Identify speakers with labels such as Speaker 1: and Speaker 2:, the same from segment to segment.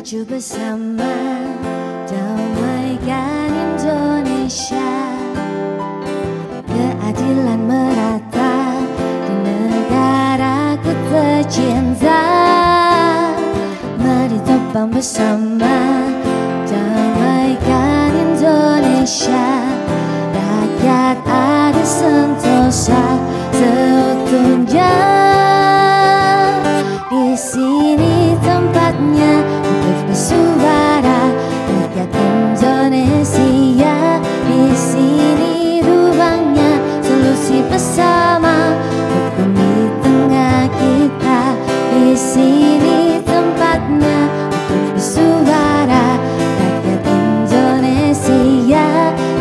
Speaker 1: maju bersama, damaikan Indonesia. Keadilan merata di negaraku tercinta. Mari topang bersama, damaikan Indonesia. Rakyat adil sentosa seutuhnya. Di sini tempatnya untuk bersuara, rakyat Indonesia. Di sini ruangnya, solusi bersama, hukum di tengah kita. Di sini tempatnya untuk bersuara, rakyat Indonesia.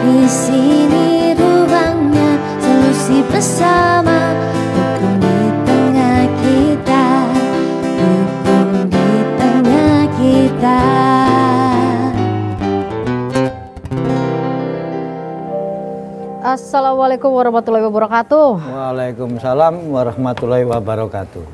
Speaker 1: Di sini ruangnya, solusi bersama, hukum di tengah kita. Hukum di tengah kita.
Speaker 2: Assalamualaikum warahmatullahi wabarakatuh.
Speaker 3: Waalaikumsalam warahmatullahi wabarakatuh.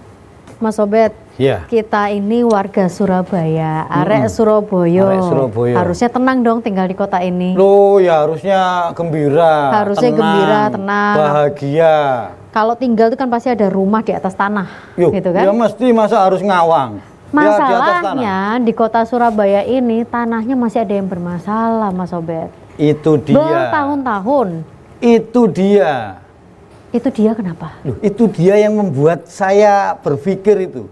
Speaker 2: Mas Obed,
Speaker 3: ya.
Speaker 2: Kita ini warga Surabaya, arek Surabaya.
Speaker 3: Arek Surabaya.
Speaker 2: Harusnya tenang dong tinggal di kota ini.
Speaker 3: Loh ya harusnya gembira.
Speaker 2: Harusnya
Speaker 3: tenang,
Speaker 2: gembira, tenang.
Speaker 3: Bahagia.
Speaker 2: Kalau tinggal itu kan pasti ada rumah di atas tanah,
Speaker 3: Yuh,
Speaker 2: gitu kan?
Speaker 3: ya mesti, masa harus ngawang.
Speaker 2: Masalahnya di kota Surabaya ini tanahnya masih ada yang bermasalah, Mas Obed.
Speaker 3: Itu dia.
Speaker 2: Bertahun-tahun.
Speaker 3: Itu dia.
Speaker 2: Itu dia kenapa?
Speaker 3: Loh, itu dia yang membuat saya berpikir itu.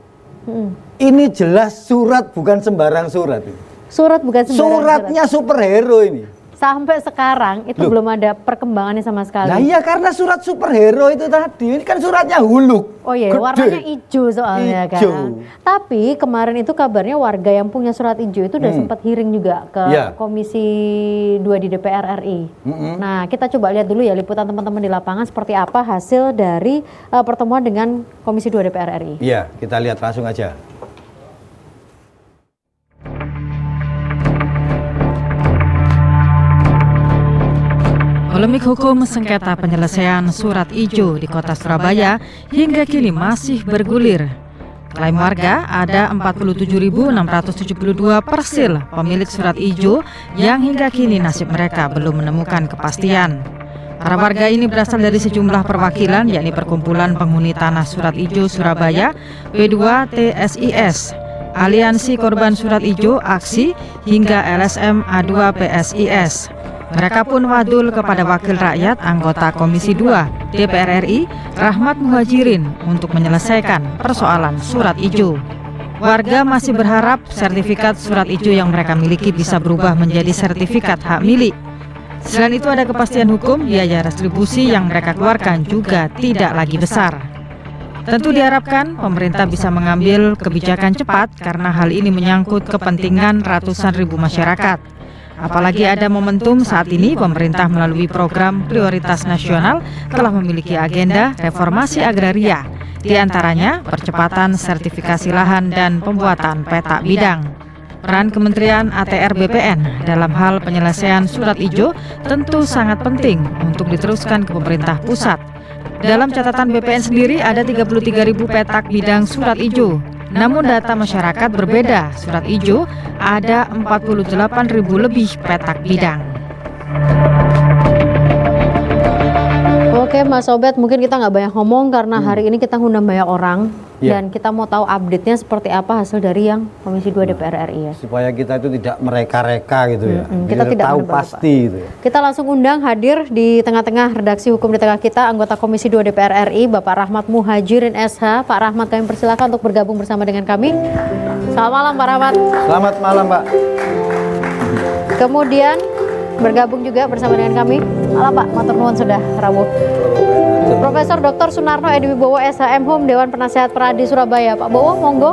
Speaker 3: Ini jelas surat, bukan sembarang surat.
Speaker 2: Surat bukan sembarang
Speaker 3: Suratnya superhero ini.
Speaker 2: Sampai sekarang itu belum ada perkembangannya sama sekali.
Speaker 3: Nah iya, karena surat superhero itu tadi, ini kan suratnya huluk.
Speaker 2: Oh iya,
Speaker 3: gede.
Speaker 2: warnanya hijau soalnya
Speaker 3: Ijo.
Speaker 2: kan. Tapi kemarin itu kabarnya warga yang punya surat hijau itu udah sempat hearing juga ke Komisi 2 di DPR RI. Nah, kita coba lihat dulu ya liputan teman-teman di lapangan seperti apa hasil dari pertemuan dengan Komisi 2 DPR RI.
Speaker 3: Iya, kita lihat langsung aja.
Speaker 4: Polemik hukum sengketa penyelesaian surat ijo di kota Surabaya hingga kini masih bergulir. Klaim warga ada 47.672 persil pemilik surat ijo yang hingga kini nasib mereka belum menemukan kepastian. Para warga ini berasal dari sejumlah perwakilan, yakni Perkumpulan Penghuni Tanah Surat Ijo Surabaya, P2TSIS, Aliansi Korban Surat Ijo Aksi, hingga LSM A2 PSIS. Mereka pun wadul kepada Wakil Rakyat anggota Komisi 2 DPR RI, Rahmat Muhajirin, untuk menyelesaikan persoalan surat ijo. Warga masih berharap sertifikat surat ijo yang mereka miliki bisa berubah menjadi sertifikat hak milik. Selain itu ada kepastian hukum, biaya retribusi yang mereka keluarkan juga tidak lagi besar. Tentu diharapkan pemerintah bisa mengambil kebijakan cepat karena hal ini menyangkut kepentingan ratusan ribu masyarakat. Apalagi ada momentum saat ini pemerintah melalui program prioritas nasional telah memiliki agenda reformasi agraria, di antaranya percepatan sertifikasi lahan dan pembuatan peta bidang. Peran Kementerian ATR BPN dalam hal penyelesaian surat ijo tentu sangat penting untuk diteruskan ke pemerintah pusat. Dalam catatan BPN sendiri ada 33.000 petak bidang surat ijo. Namun data masyarakat berbeda, surat ijo ada 48.000 lebih petak bidang.
Speaker 2: Oke Mas Obed, mungkin kita nggak banyak ngomong karena hari ini kita ngundang banyak orang dan kita mau tahu update-nya seperti apa hasil dari yang Komisi 2 DPR RI ya.
Speaker 3: Supaya kita itu tidak mereka-reka gitu ya.
Speaker 2: Kita tidak
Speaker 3: tahu pasti gitu ya.
Speaker 2: Kita langsung undang hadir di tengah-tengah redaksi hukum di tengah kita anggota Komisi 2 DPR RI Bapak Rahmat Muhajirin SH. Pak Rahmat, kami persilakan untuk bergabung bersama dengan kami. Selamat malam Pak Rahmat.
Speaker 3: Selamat malam Pak.
Speaker 2: Kemudian bergabung juga bersama dengan kami. Malam Pak, matur nuwun sudah rawuh. Profesor Dr. Sunarno Edi Wibowo SHM Hum Dewan Penasehat Peradi Surabaya. Pak Bowo, monggo.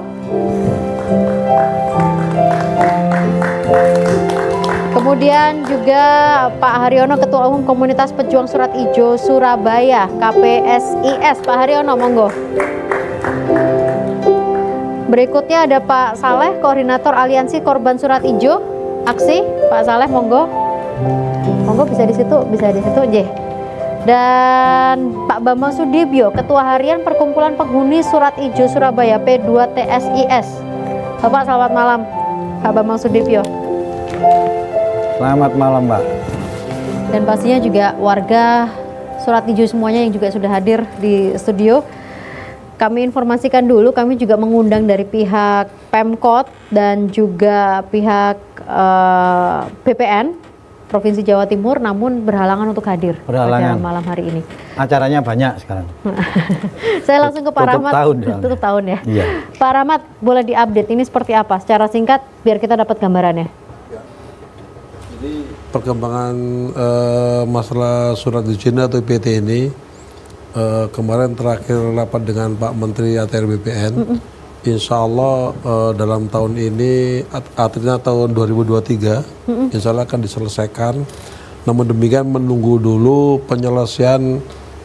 Speaker 2: Kemudian juga Pak Haryono Ketua Umum Komunitas Pejuang Surat Ijo Surabaya KPSIS. Pak Haryono, monggo. Berikutnya ada Pak Saleh, Koordinator Aliansi Korban Surat Ijo Aksi. Pak Saleh, monggo. Monggo bisa di situ, J. Dan Pak Bambang Sudibyo, Ketua Harian Perkumpulan Penghuni Surat Ijo Surabaya P2TSIS. Bapak, selamat malam. Pak Bambang Sudibyo.
Speaker 3: Selamat malam, Mbak.
Speaker 2: Dan pastinya juga warga Surat Ijo semuanya yang juga sudah hadir di studio. Kami informasikan dulu, kami juga mengundang dari pihak Pemkot dan juga pihak BPN Provinsi Jawa Timur, namun berhalangan untuk hadir pada malam hari ini.
Speaker 3: Acaranya banyak sekarang.
Speaker 2: Saya langsung ke Pak Rahmat. Tutup tahun ya. Iya. Pak Rahmat, boleh diupdate ini seperti apa? Secara singkat, biar kita dapat gambarannya.
Speaker 5: Jadi perkembangan masalah surat izin atau IPT ini, kemarin terakhir rapat dengan Pak Menteri ATR BPN. Insya Allah dalam tahun ini, artinya tahun 2023, insya Allah akan diselesaikan. Namun demikian menunggu dulu penyelesaian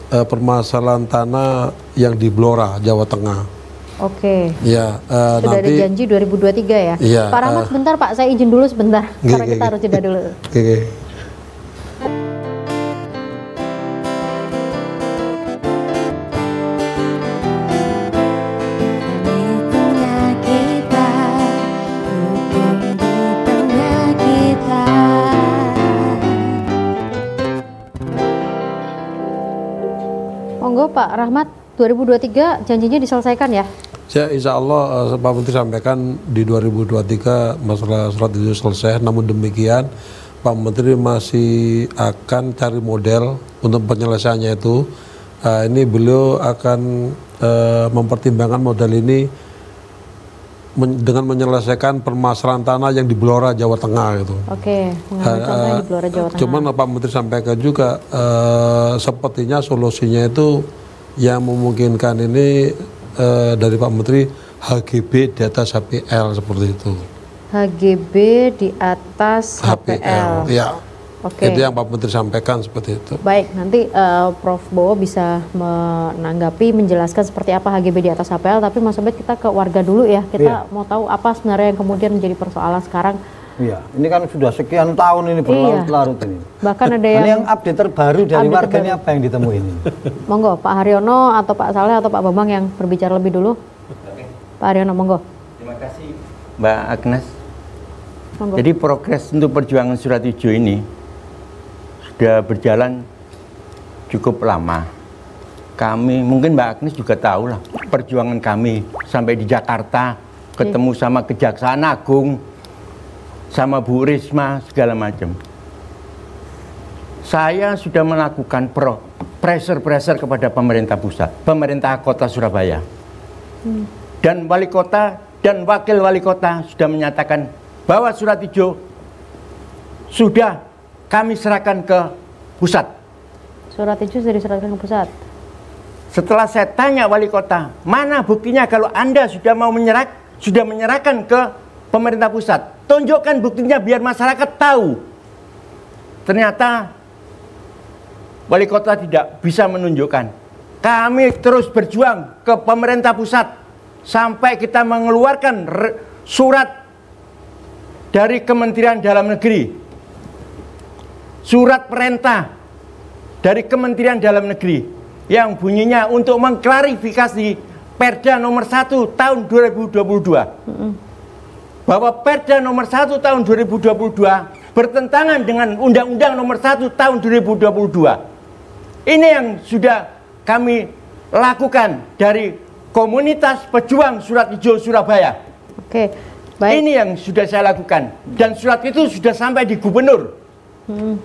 Speaker 5: permasalahan tanah yang di Blora, Jawa Tengah.
Speaker 2: Oke.
Speaker 5: Ya,
Speaker 2: sudah nanti, ada janji 2023 ya?
Speaker 5: Iya,
Speaker 2: Pak Rahmat sebentar Pak, saya izin dulu sebentar, karena kita harus jeda dulu. Monggo Pak Rahmat, 2023 janjinya diselesaikan ya?
Speaker 5: Ya, insya Allah Pak Menteri sampaikan di 2023 masalah surat itu selesai. Namun demikian Pak Menteri masih akan cari model untuk penyelesaiannya itu. Ini beliau akan mempertimbangkan model ini dengan menyelesaikan permasalahan tanah yang di Blora, Jawa Tengah gitu.
Speaker 2: Oke, di Blora, Jawa Tengah.
Speaker 5: Cuman Pak Menteri sampaikan juga sepertinya solusinya itu yang memungkinkan ini dari Pak Menteri HGB di atas HPL seperti itu.
Speaker 2: HGB di atas HPL.
Speaker 5: Ya.
Speaker 2: Oke.
Speaker 5: Itu yang Pak Menteri sampaikan seperti itu.
Speaker 2: Baik, nanti Prof Bowo bisa menanggapi, menjelaskan seperti apa HGB di atas HPL. Tapi Mas Obed, kita ke warga dulu ya. Kita mau tahu apa sebenarnya yang kemudian menjadi persoalan sekarang.
Speaker 3: Iya, ini kan sudah sekian tahun ini berlarut-larut ini.
Speaker 2: Bahkan ada
Speaker 3: yang update terbaru dari warga ini apa yang ditemuin ini?
Speaker 2: Monggo, Pak Haryono atau Pak Saleh atau Pak Bambang yang berbicara lebih dulu. Oke. Pak Haryono, monggo.
Speaker 6: Terima kasih Mbak Agnes.
Speaker 2: Monggo.
Speaker 6: Jadi progres untuk perjuangan Surat Ijo ini sudah berjalan cukup lama. Kami, mungkin Mbak Agnes juga tahu lah, perjuangan kami sampai di Jakarta, ketemu sama Kejaksaan Agung, sama Bu Risma, segala macam. Saya sudah melakukan pressure kepada pemerintah pusat, pemerintah kota Surabaya. Dan wali kota dan wakil wali kota sudah menyatakan bahwa Surat Ijo sudah kami serahkan ke pusat.
Speaker 2: Surat Ijo sudah diserahkan ke pusat.
Speaker 6: Setelah saya tanya wali kota, mana buktinya kalau Anda sudah mau menyerahkan ke pemerintah pusat? Tunjukkan buktinya biar masyarakat tahu. Ternyata wali kota tidak bisa menunjukkan. Kami terus berjuang ke pemerintah pusat sampai kita mengeluarkan surat dari Kementerian Dalam Negeri, surat perintah dari Kementerian Dalam Negeri yang bunyinya untuk mengklarifikasi Perda nomor 1 tahun 2022. Bahwa Perda nomor 1 tahun 2022 bertentangan dengan Undang-Undang nomor 1 tahun 2022. Ini yang sudah kami lakukan dari komunitas pejuang Surat Ijo Surabaya.
Speaker 2: Oke, baik.
Speaker 6: Ini yang sudah saya lakukan. Dan surat itu sudah sampai di gubernur.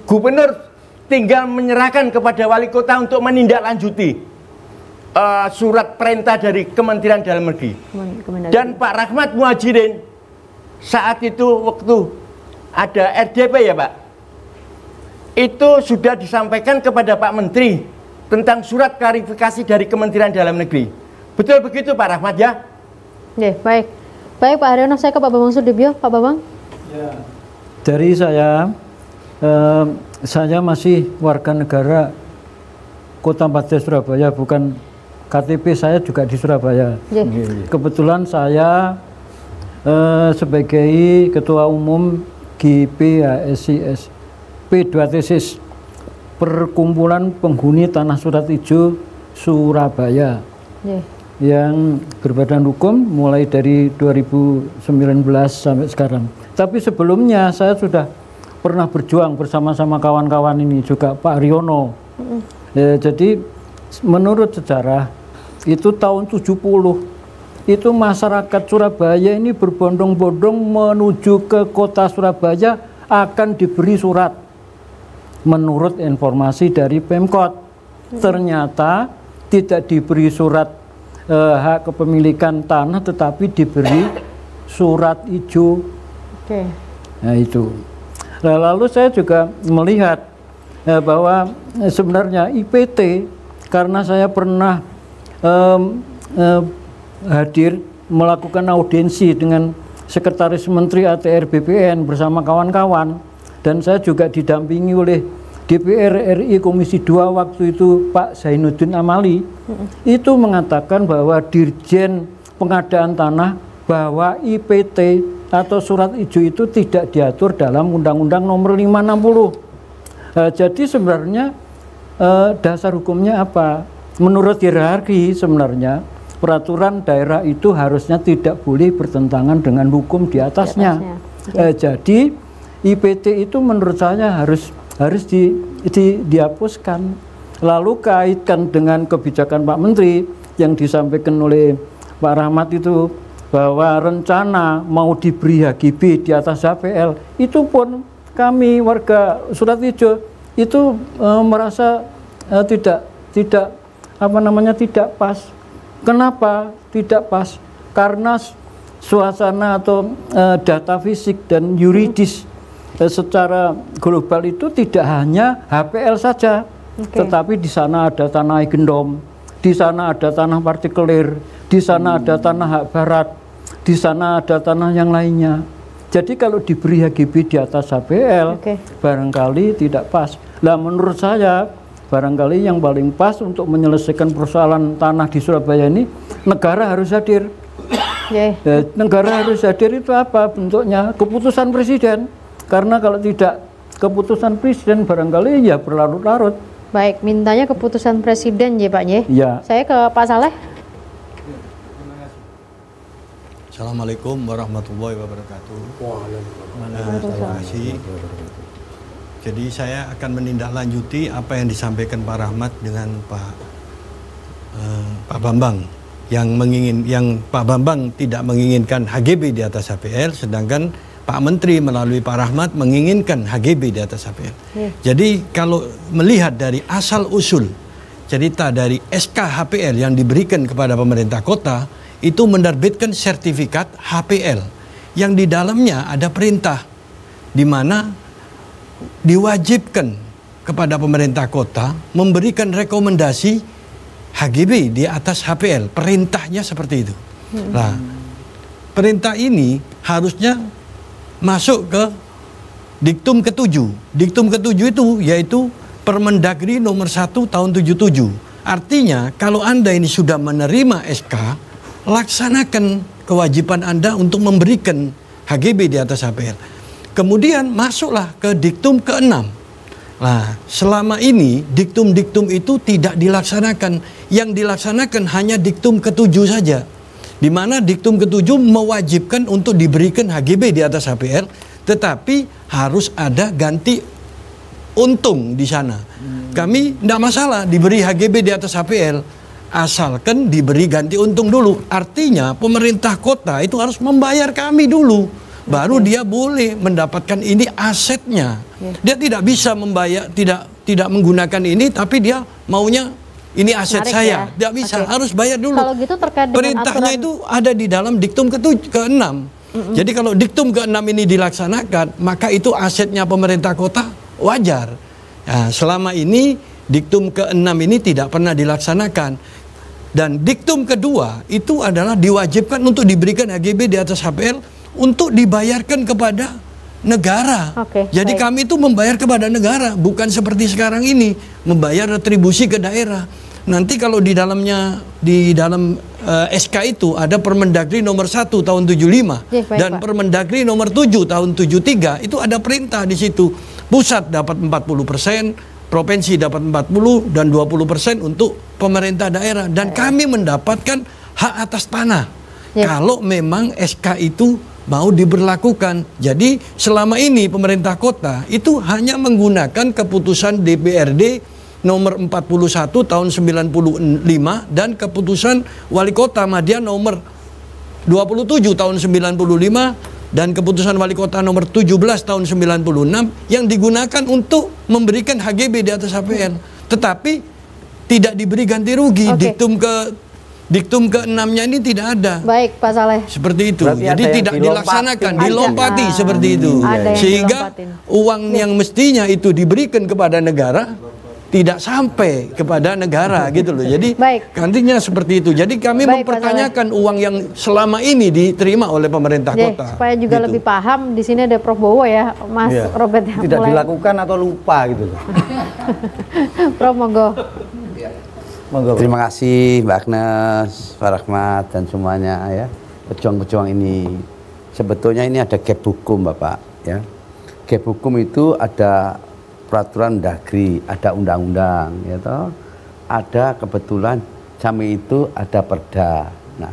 Speaker 6: Gubernur tinggal menyerahkan kepada wali kota untuk menindaklanjuti surat perintah dari Kementerian Dalam Negeri. Dan Pak Rahmat Muhajirin saat itu waktu ada RDP ya Pak, itu sudah disampaikan kepada Pak Menteri tentang surat klarifikasi dari Kementerian Dalam Negeri. Betul begitu Pak Rahmat ya?
Speaker 2: Ya, baik. Baik Pak Haryono, saya ke Pak Bambang Sudibyo. Pak Bambang?
Speaker 7: Ya. Dari saya masih warga negara Kota Padang Surabaya, bukan KTP saya juga di Surabaya. Ya. Kebetulan saya sebagai Ketua Umum GPHSIS P2 Tesis Perkumpulan Penghuni Tanah Surat Ijo Surabaya yang berbadan hukum mulai dari 2019 sampai sekarang. Tapi sebelumnya saya sudah pernah berjuang bersama-sama kawan-kawan ini juga, Pak Riono. Jadi menurut sejarah itu tahun 70 itu masyarakat Surabaya ini berbondong-bondong menuju ke kota Surabaya akan diberi surat menurut informasi dari Pemkot. Ternyata tidak diberi surat hak kepemilikan tanah, tetapi diberi surat hijau. Nah itu. Nah, lalu saya juga melihat bahwa sebenarnya IPT, karena saya pernah hadir melakukan audiensi dengan Sekretaris Menteri ATR BPN bersama kawan-kawan, dan saya juga didampingi oleh DPR RI Komisi 2 waktu itu Pak Zainuddin Amali, itu mengatakan bahwa Dirjen Pengadaan Tanah bahwa IPT atau surat hijau itu tidak diatur dalam Undang-Undang Nomor 560. Jadi sebenarnya dasar hukumnya apa? Menurut hierarki sebenarnya peraturan daerah itu harusnya tidak boleh bertentangan dengan hukum di atasnya. Jadi IPT itu menurut saya harus dihapuskan. Lalu kaitkan dengan kebijakan Pak Menteri yang disampaikan oleh Pak Rahmat itu, bahwa rencana mau diberi HGB di atas HPL, itu pun kami warga Surat Ijo itu merasa tidak pas. Kenapa tidak pas? Karena suasana atau data fisik dan yuridis secara global itu tidak hanya HPL saja, tetapi di sana ada tanah Igendom, di sana ada tanah partikelir, di sana ada tanah hak barat, di sana ada tanah yang lainnya. Jadi kalau diberi HGB di atas HPL, barangkali tidak pas. Nah, menurut saya barangkali yang paling pas untuk menyelesaikan persoalan tanah di Surabaya ini, negara harus hadir. Negara harus hadir itu apa bentuknya? Keputusan presiden. Karena kalau tidak keputusan presiden barangkali ya berlarut-larut.
Speaker 2: Baik, mintanya keputusan presiden ya Pak
Speaker 7: ya.
Speaker 2: Saya ke Pak Saleh.
Speaker 8: Assalamualaikum warahmatullahi wabarakatuh. Terima kasih. Jadi saya akan menindaklanjuti apa yang disampaikan Pak Rahmat dengan Pak Bambang yang Pak Bambang tidak menginginkan HGB di atas HPL, sedangkan Pak Menteri melalui Pak Rahmat menginginkan HGB di atas HPL. Jadi kalau melihat dari asal usul cerita dari SK HPL yang diberikan kepada pemerintah kota, itu menerbitkan sertifikat HPL yang di dalamnya ada perintah di mana diwajibkan kepada pemerintah kota memberikan rekomendasi HGB di atas HPL. Perintahnya seperti itu. Nah, perintah ini harusnya masuk ke diktum ke-7. Diktum ke-7 itu yaitu Permendagri nomor 1 tahun 77. Artinya kalau Anda ini sudah menerima SK, laksanakan kewajiban Anda untuk memberikan HGB di atas HPL. Kemudian masuklah ke diktum ke-6. Nah, selama ini diktum-diktum itu tidak dilaksanakan. Yang dilaksanakan hanya diktum ke-7 saja. Di mana diktum ke-7 mewajibkan untuk diberikan HGB di atas HPL, tetapi harus ada ganti untung di sana. Kami tidak masalah diberi HGB di atas HPL, asalkan diberi ganti untung dulu. Artinya pemerintah kota itu harus membayar kami dulu, baru dia boleh mendapatkan ini asetnya. Dia tidak bisa membayar, tidak menggunakan ini, tapi dia maunya ini aset saya, tidak bisa, harus bayar dulu.
Speaker 2: Kalau gitu terkait dengan
Speaker 8: perintahnya aturan... itu ada di dalam diktum ke-6. Jadi kalau diktum ke-6 ini dilaksanakan, maka itu asetnya pemerintah kota, wajar. Nah, selama ini diktum ke-6 ini tidak pernah dilaksanakan. Dan diktum kedua itu adalah diwajibkan untuk diberikan HGB di atas HPL untuk dibayarkan kepada negara. Jadi kami itu membayar kepada negara, bukan seperti sekarang ini membayar retribusi ke daerah. Nanti kalau di dalam SK itu ada Permendagri nomor 1 tahun 75 dan Permendagri nomor 7 tahun 73, itu ada perintah di situ. Pusat dapat 40%, provinsi dapat 40 dan 20% untuk pemerintah daerah, dan kami mendapatkan hak atas tanah. Kalau memang SK itu mau diberlakukan. Jadi selama ini pemerintah kota itu hanya menggunakan keputusan DPRD nomor 41 tahun 95 dan keputusan Wali Kota Madya nomor 27 tahun 95 dan keputusan Wali Kota nomor 17 tahun 96 yang digunakan untuk memberikan HGB di atas HPL. Tetapi tidak diberi ganti rugi. Diktum ke-6-nya ini tidak ada.
Speaker 2: Baik, Pak Saleh.
Speaker 8: Seperti itu. Jadi tidak dilaksanakan, dilompati seperti itu. Sehingga uang yang mestinya itu diberikan kepada negara tidak sampai kepada negara gitu loh. Jadi gantinya seperti itu. Jadi kami mempertanyakan uang yang selama ini diterima oleh pemerintah kota.
Speaker 2: Supaya juga
Speaker 8: gitu.
Speaker 2: lebih paham, di sini ada Prof Bowo ya, Mas Robert yang
Speaker 3: tidak dilakukan atau lupa gitu loh.
Speaker 2: Prof, monggo.
Speaker 9: Terima kasih Mbak Agnes, Pak Rahmat dan semuanya ya. Pejuang-pejuang ini sebetulnya ini ada gap hukum Bapak ya. Gap hukum itu ada peraturan Mendagri, ada undang-undang ya toh. Ada kebetulan kami itu ada perda. Nah,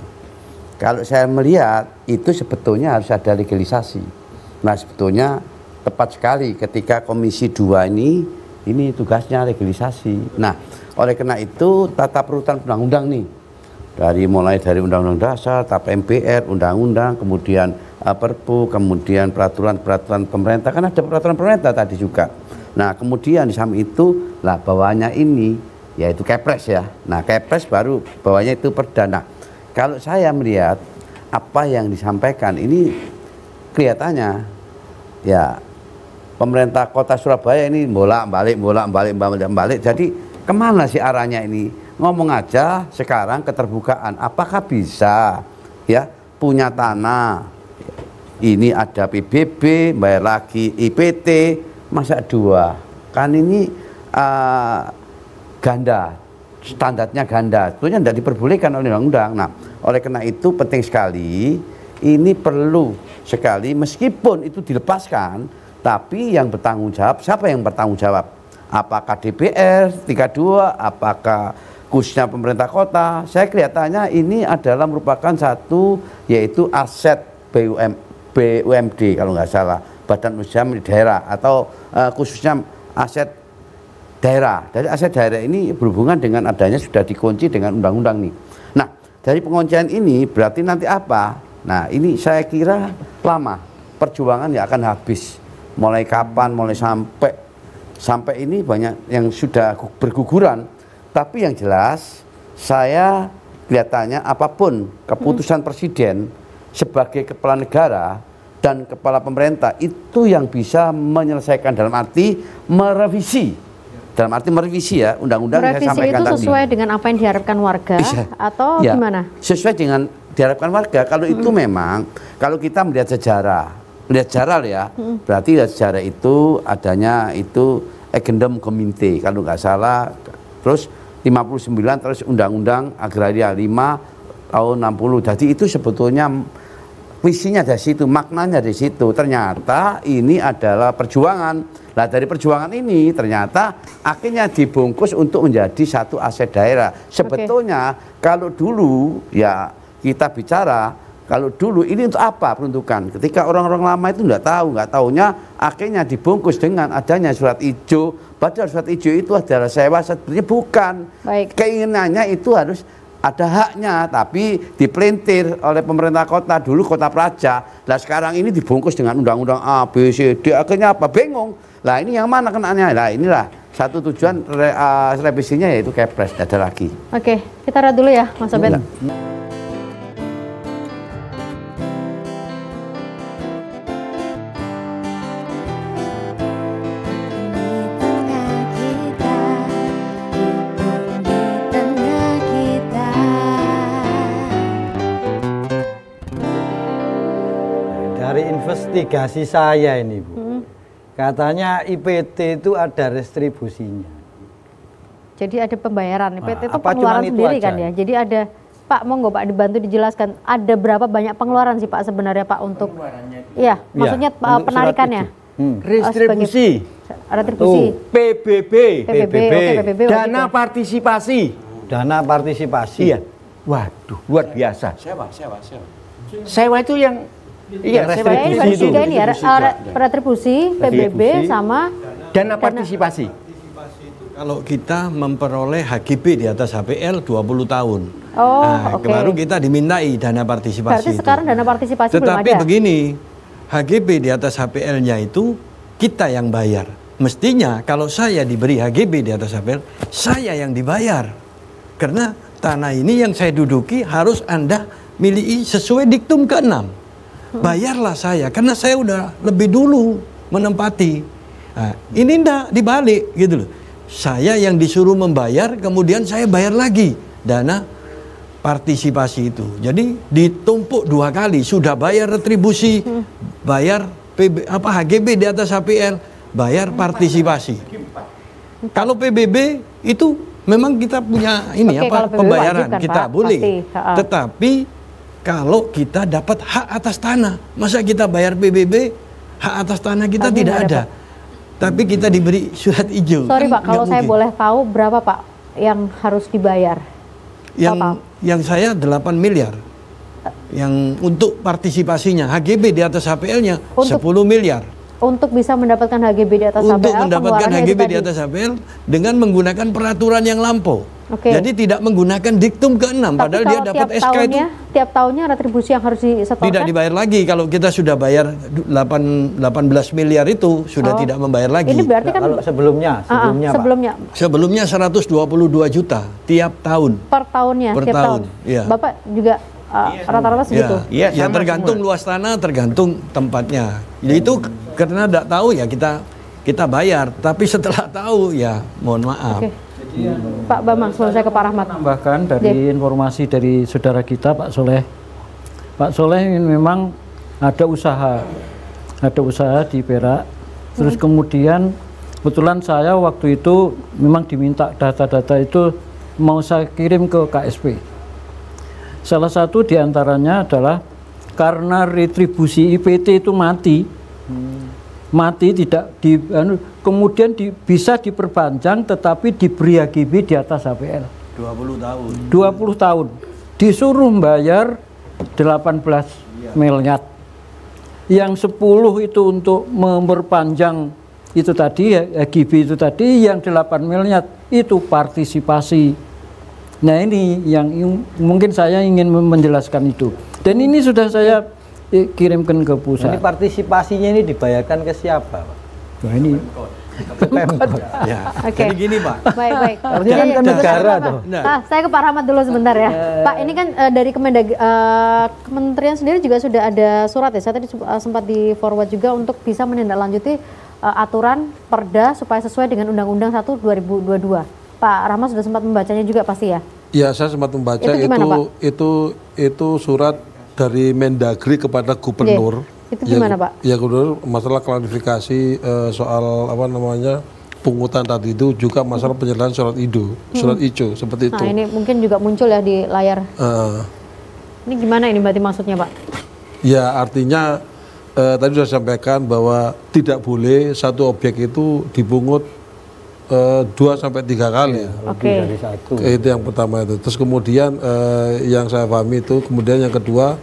Speaker 9: kalau saya melihat itu sebetulnya harus ada legalisasi. Nah, sebetulnya tepat sekali ketika Komisi 2 ini tugasnya legalisasi. Nah, oleh karena itu tata perutan undang-undang nih, mulai dari undang-undang dasar, tap MPR, undang-undang, kemudian Perpu, kemudian peraturan-peraturan pemerintah, kan ada peraturan pemerintah tadi juga. Nah, kemudian di samping itu, lah bawahnya ini, yaitu Kepres ya. Nah, Kepres baru bawahnya itu perda. Nah, kalau saya melihat apa yang disampaikan ini kelihatannya, ya pemerintah kota Surabaya ini bolak-balik. Jadi kemana sih arahnya ini? Ngomong aja sekarang keterbukaan. Apakah bisa ya punya tanah? Ini ada PBB, bayar lagi IPT, masa 2? Kan ini ganda, standarnya ganda. Tentunya tidak diperbolehkan oleh undang-undang. Nah, oleh karena itu penting sekali, ini perlu sekali meskipun itu dilepaskan, tapi yang bertanggung jawab, siapa yang bertanggung jawab? Apakah DPR 32, apakah khususnya pemerintah kota? Saya kelihatannya ini adalah merupakan satu, yaitu aset BUMD kalau nggak salah, Badan Usaha Milik Daerah, atau khususnya aset daerah. Dari aset daerah ini berhubungan dengan adanya sudah dikunci dengan undang-undang nih. Nah, dari penguncian ini berarti nanti apa? Nah, ini saya kira lama, perjuangan ya akan habis. Mulai kapan, mulai sampai ini banyak yang sudah berguguran. Tapi yang jelas saya kelihatannya apapun keputusan presiden sebagai kepala negara dan kepala pemerintah itu yang bisa menyelesaikan dalam arti merevisi. Dalam arti merevisi ya undang-undang yang saya sampaikan tadi. Merevisi itu sesuai dengan apa yang diharapkan warga atau gimana? Sesuai dengan diharapkan warga. Kalau itu memang kalau kita melihat sejarah ya, berarti sejarah itu adanya itu Agendum Komite kalau nggak salah, terus 59 terus Undang-Undang Agraria 5 tahun 60. Jadi itu sebetulnya visinya dari situ, maknanya dari situ. Ternyata ini adalah perjuangan. Nah, dari perjuangan ini ternyata akhirnya dibungkus untuk menjadi satu aset daerah. Sebetulnya kalau dulu ya kita bicara, kalau dulu ini untuk apa peruntukan? Ketika orang-orang lama itu nggak taunya akhirnya dibungkus dengan adanya surat ijo. Padahal surat ijo itu adalah sewa, sebenarnya bukan. Keinginannya itu harus ada haknya, tapi dipelintir oleh pemerintah kota dulu, Kota Praja. Nah, sekarang ini dibungkus dengan undang-undang A, B, C, D. Akhirnya apa? Bingung. Lah ini yang mana kenanya? Nah, inilah satu tujuan revisinya yaitu Kepres, ada lagi. Oke, kita lihat dulu ya, Mas Abed.
Speaker 3: Investigasi saya ini Bu, katanya IPT itu ada restribusinya.
Speaker 2: Jadi ada pembayaran, IPT itu pengeluaran sendiri kan ya. Jadi ada, Pak monggo Pak dibantu dijelaskan, ada berapa banyak pengeluaran sih Pak sebenarnya Pak untuk, iya maksudnya penarikannya.
Speaker 6: Restribusi,
Speaker 2: retribusi,
Speaker 6: PBB,
Speaker 2: PBB,
Speaker 6: dana partisipasi.
Speaker 3: Dana partisipasi.
Speaker 6: Iya. Waduh, luar biasa. Sewa itu yang Iya,
Speaker 2: retribusi itu. Ini ya, retribusi, PBB sama
Speaker 6: dana partisipasi.
Speaker 8: Kalau kita memperoleh HGB di atas HPL 20 tahun.
Speaker 2: Oh,
Speaker 8: nah, baru kita dimintai dana partisipasi.
Speaker 2: Berarti
Speaker 8: itu.
Speaker 2: Sekarang dana partisipasi belum ada.
Speaker 8: Tetapi begini, HGB di atas HPL-nya itu kita yang bayar. Mestinya kalau saya diberi HGB di atas HPL, saya yang dibayar. Karena tanah ini yang saya duduki harus Anda miliki sesuai diktum ke-6. Bayarlah saya, karena saya udah lebih dulu menempati. Nah, ini enggak dibalik gitu loh. Saya yang disuruh membayar, kemudian saya bayar lagi dana partisipasi itu. Jadi ditumpuk 2 kali, sudah bayar retribusi, bayar HGB di atas HPL, bayar partisipasi. Kalau PBB itu memang kita punya ini pembayaran wajib, kita boleh. Tetapi kalau kita dapat hak atas tanah, masa kita bayar PBB, hak atas tanah kita tidak ada. Tapi kita diberi surat hijau.
Speaker 2: Sorry Pak, kalau saya boleh tahu berapa Pak yang harus dibayar?
Speaker 8: Yang saya 8 miliar. Yang untuk partisipasinya, HGB di atas HPL-nya 10 miliar.
Speaker 2: Untuk bisa mendapatkan HGB di atas HPL,
Speaker 8: untuk mendapatkan HGB di atas HPL dengan menggunakan peraturan yang lampau. Jadi tidak menggunakan diktum ke-6. Padahal dia dapat SK itu.
Speaker 2: Tiap tahunnya retribusi yang harus disetorkan?
Speaker 8: Tidak dibayar lagi. Kalau kita sudah bayar 18 miliar itu sudah tidak membayar lagi.
Speaker 3: Ini berarti kan kalau sebelumnya
Speaker 8: 122 juta tiap tahun.
Speaker 2: Per tahunnya.
Speaker 8: Per
Speaker 2: tiap
Speaker 8: tahun.
Speaker 2: Ya. Bapak juga rata-rata segitu.
Speaker 8: Ya, tergantung luas tanah, tergantung tempatnya. Itu karena tidak tahu ya kita bayar. Tapi setelah tahu ya mohon maaf.
Speaker 2: Pak Bambang, sebelum saya ke Pak Rahmat.
Speaker 7: Tambahkan dari informasi dari saudara kita Pak Soleh. Pak Soleh ini memang ada usaha di Perak. Terus kemudian kebetulan saya waktu itu memang diminta data-data itu mau saya kirim ke KSP. Salah satu diantaranya adalah karena retribusi IPT itu mati tidak kemudian bisa diperpanjang tetapi diberi HGB di atas HPL
Speaker 8: 20 tahun.
Speaker 7: 20 tahun disuruh membayar 18 miliar. Yang 10 itu untuk memperpanjang itu tadi HGB itu tadi, yang 8 miliar itu partisipasi. Nah, ini yang mungkin saya ingin menjelaskan itu. Dan ini sudah saya kirimkan ke pusat.
Speaker 3: Ini partisipasinya ini dibayarkan ke siapa, Pak?
Speaker 7: Nah, ini
Speaker 3: ke Pemkot.
Speaker 8: Ya. Jadi gini, Pak.
Speaker 2: Baik.
Speaker 3: Artinya kan negara tuh.
Speaker 2: Saya ke Pak Rahmat dulu sebentar ya. Pak, ini kan dari Kementerian sendiri juga sudah ada surat ya. Saya tadi sempat di forward juga untuk bisa menindaklanjuti aturan Perda supaya sesuai dengan Undang-Undang 1 2022. Pak Rahmat sudah sempat membacanya juga pasti ya?
Speaker 5: Ya, saya sempat membaca itu surat dari Mendagri kepada Gubernur.
Speaker 2: Itu gimana Pak?
Speaker 5: Ya Gubernur, masalah klarifikasi soal pungutan tadi itu, juga masalah penyerahan surat ijo seperti itu.
Speaker 2: Nah, ini mungkin juga muncul ya di layar. Ini gimana ini berarti maksudnya Pak?
Speaker 5: Ya, artinya tadi sudah sampaikan bahwa tidak boleh satu objek itu dipungut 2-3 kali.
Speaker 3: Dari satu.
Speaker 5: Itu yang pertama itu. Terus kemudian yang saya pahami itu, kemudian yang kedua,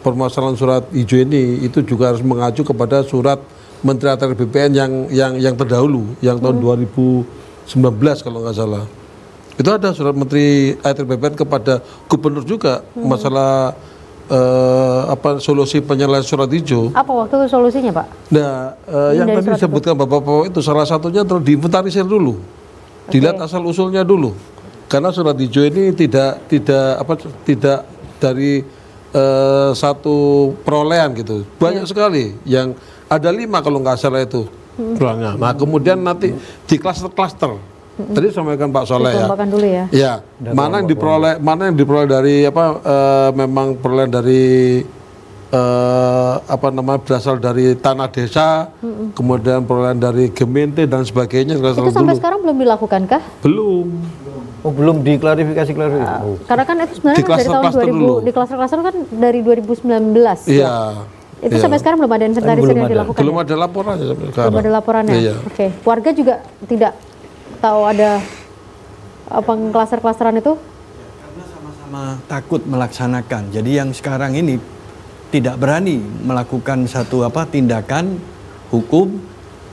Speaker 5: permasalahan surat hijau ini itu juga harus mengacu kepada surat Menteri ATR BPN yang terdahulu, yang tahun 2019 kalau nggak salah. Itu ada surat Menteri ATR BPN kepada Gubernur juga masalah solusi penyelesaian surat hijau.
Speaker 2: Apa waktu itu solusinya Pak?
Speaker 5: Nah, yang tadi disebutkan Bapak-Bapak itu salah satunya terus diinventarisir dulu, dilihat asal usulnya dulu, karena surat hijau ini tidak dari satu perolehan gitu, banyak sekali, yang ada 5 kalau nggak salah itu ruangnya. Nah, kemudian nanti di klaster-klaster. Tadi sampaikan Pak Soleh ya.
Speaker 2: Dulu ya.
Speaker 5: Ya, mana yang diperoleh dari memang perolehan dari berasal dari tanah desa, kemudian perolehan dari Gemeente dan sebagainya.
Speaker 2: Itu sampai sekarang belum dilakukan kah?
Speaker 5: Belum.
Speaker 3: Oh, belum diklarifikasi.
Speaker 2: Karena kan itu sebenarnya dari tahun 2000 di klaster-klaster kan dari 2019.
Speaker 5: Iya.
Speaker 2: Itu sampai sekarang belum ada inventarisir yang dilakukan.
Speaker 5: Belum ada laporannya sampai sekarang.
Speaker 2: Belum ada laporannya.
Speaker 5: Iya.
Speaker 2: Oke. Warga juga tidak tahu ada klaster-klasteran itu?
Speaker 8: Karena sama-sama takut melaksanakan. Jadi yang sekarang ini tidak berani melakukan satu tindakan hukum,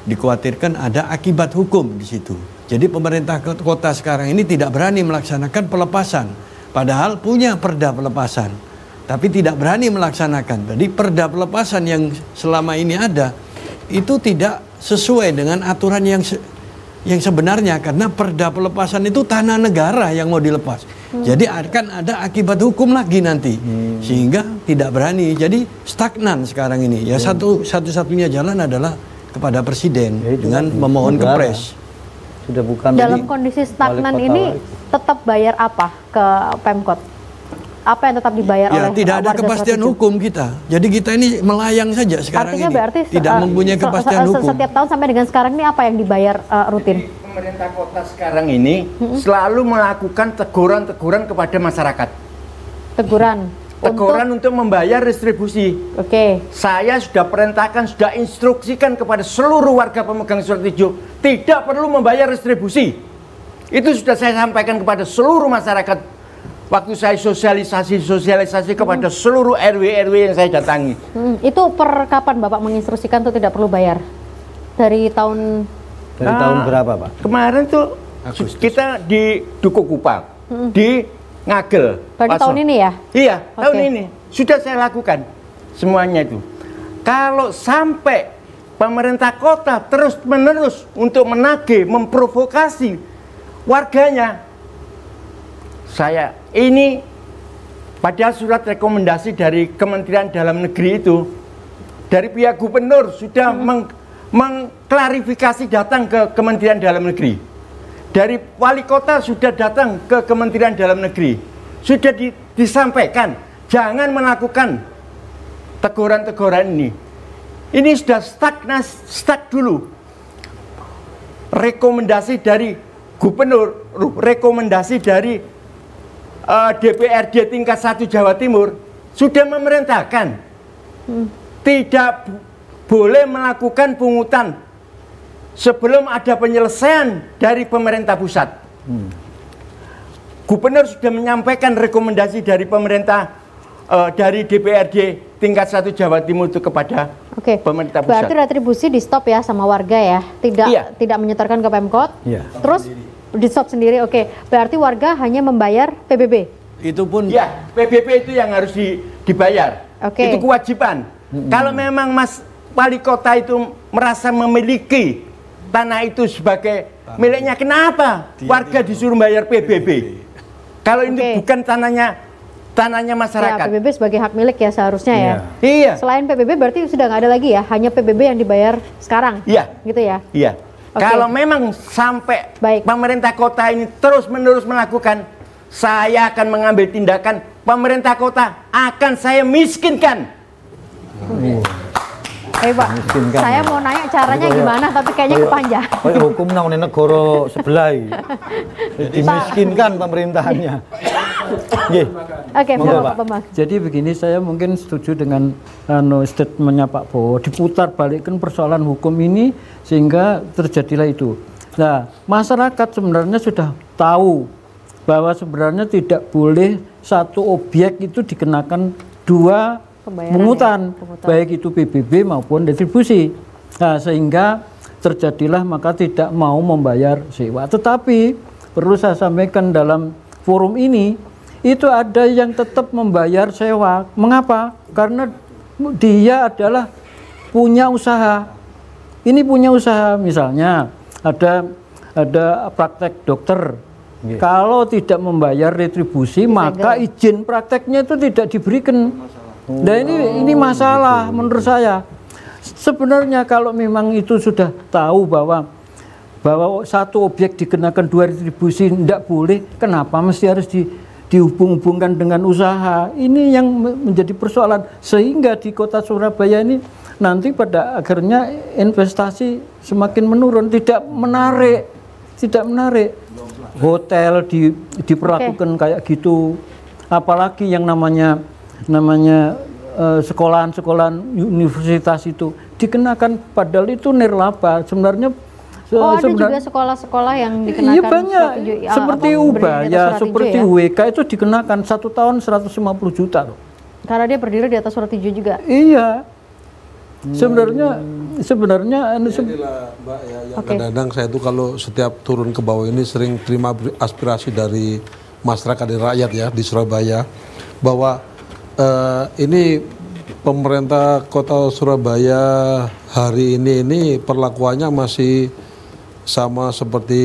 Speaker 8: dikhawatirkan ada akibat hukum di situ. Jadi pemerintah kota sekarang ini tidak berani melaksanakan pelepasan, padahal punya perda pelepasan, tapi tidak berani melaksanakan. Jadi perda pelepasan yang selama ini ada itu tidak sesuai dengan aturan yang sebenarnya, karena perda pelepasan itu tanah negara yang mau dilepas. Jadi akan ada akibat hukum lagi nanti, sehingga tidak berani. Jadi stagnan sekarang ini. Ya satu-satunya jalan adalah kepada presiden dengan memohon ke pres.
Speaker 3: Sudah bukan
Speaker 2: dalam kondisi stagnan ini tetap bayar apa ke Pemkot? Apa yang tetap dibayar oleh
Speaker 8: tidak ada kepastian hukum kita. Jadi kita ini melayang saja sekarang.
Speaker 2: Artinya
Speaker 8: ini.
Speaker 2: berarti
Speaker 8: tidak mempunyai kepastian hukum.
Speaker 2: Setiap tahun sampai dengan sekarang ini apa yang dibayar rutin?
Speaker 6: Pemerintah kota sekarang ini selalu melakukan teguran-teguran kepada masyarakat. Teguran untuk membayar retribusi.
Speaker 2: Oke.
Speaker 6: Saya sudah perintahkan, sudah instruksikan kepada seluruh warga pemegang surat hijau tidak perlu membayar retribusi. Itu sudah saya sampaikan kepada seluruh masyarakat waktu saya sosialisasi kepada seluruh RW yang saya datangi.
Speaker 2: Itu per kapan Bapak menginstruksikan itu tidak perlu bayar? Dari tahun
Speaker 3: berapa, Pak?
Speaker 6: Kemarin tuh Agustus. Kita di Dukuh Kupang, di Ngagel.
Speaker 2: Berarti tahun ini ya?
Speaker 6: Iya, tahun ini. Sudah saya lakukan semuanya itu. Kalau sampai pemerintah kota terus-menerus untuk menagih, memprovokasi warganya, saya ini padahal surat rekomendasi dari Kementerian Dalam Negeri itu dari pihak gubernur sudah mengklarifikasi datang ke Kementerian Dalam Negeri. Dari wali kota sudah datang ke Kementerian Dalam Negeri. Sudah disampaikan jangan melakukan teguran-teguran ini. Ini sudah stuck dulu. Rekomendasi dari gubernur, rekomendasi dari DPRD tingkat 1 Jawa Timur sudah memerintahkan tidak boleh melakukan pungutan sebelum ada penyelesaian dari pemerintah pusat. Gubernur sudah menyampaikan rekomendasi dari pemerintah dari DPRD tingkat 1 Jawa Timur itu kepada pemerintah pusat.
Speaker 2: Berarti retribusi di stop ya sama warga ya, tidak menyetorkan ke Pemkot. Terus di stop sendiri. Berarti warga hanya membayar PBB.
Speaker 8: Itu pun
Speaker 6: PBB itu yang harus dibayar. Itu kewajiban. Kalau memang Mas Wali Kota itu merasa memiliki tanah itu sebagai miliknya, kenapa warga disuruh bayar PBB? Kalau ini bukan tanahnya masyarakat.
Speaker 2: PBB sebagai hak milik ya seharusnya ya.
Speaker 6: Iya.
Speaker 2: Selain PBB berarti sudah nggak ada lagi ya, hanya PBB yang dibayar sekarang.
Speaker 6: Iya.
Speaker 2: Gitu ya.
Speaker 6: Iya. Kalau memang sampai pemerintah kota ini terus-menerus melakukan, saya akan mengambil tindakan. Pemerintah kota akan saya miskinkan.
Speaker 2: Pak, saya mau nanya caranya gimana, tapi kayaknya kepanjang.
Speaker 3: Hukum nang negara sebelah dimiskinkan pemerintahannya.
Speaker 2: Pak.
Speaker 7: Jadi begini, saya mungkin setuju dengan statementnya Pak Bowo, diputar balikkan persoalan hukum ini sehingga terjadilah itu. Nah, masyarakat sebenarnya sudah tahu bahwa sebenarnya tidak boleh satu objek itu dikenakan dua pungutan, baik itu PBB maupun retribusi. Nah, sehingga terjadilah maka tidak mau membayar sewa. Tetapi perlu saya sampaikan dalam forum ini, itu ada yang tetap membayar sewa. Mengapa? Karena dia adalah punya usaha. Ini punya usaha, misalnya ada praktek dokter. Kalau tidak membayar retribusi, maka izin prakteknya itu tidak diberikan. Nah, ini masalah menurut saya. Sebenarnya kalau memang itu sudah tahu bahwa satu objek dikenakan 2 retribusi tidak boleh, kenapa mesti harus dihubung-hubungkan dengan usaha? Ini yang menjadi persoalan, sehingga di kota Surabaya ini nanti pada akhirnya investasi semakin menurun, tidak menarik. Hotel diperlakukan kayak gitu, apalagi yang namanya sekolahan-sekolahan universitas itu dikenakan, padahal itu nirlaba sebenarnya.
Speaker 2: Ada juga sekolah-sekolah yang dikenakan.
Speaker 7: Iya banyak, seperti Ubaya, seperti UWK itu dikenakan 1 tahun 150 juta loh.
Speaker 2: Karena dia berdiri di atas surat hijau juga.
Speaker 7: Iya. Sebenarnya
Speaker 5: inilah Mbak ya, yang kadang-kadang saya itu kalau setiap turun ke bawah ini sering terima aspirasi dari masyarakat, dari rakyat ya di Surabaya, bahwa ini pemerintah kota Surabaya hari ini perlakuannya masih sama seperti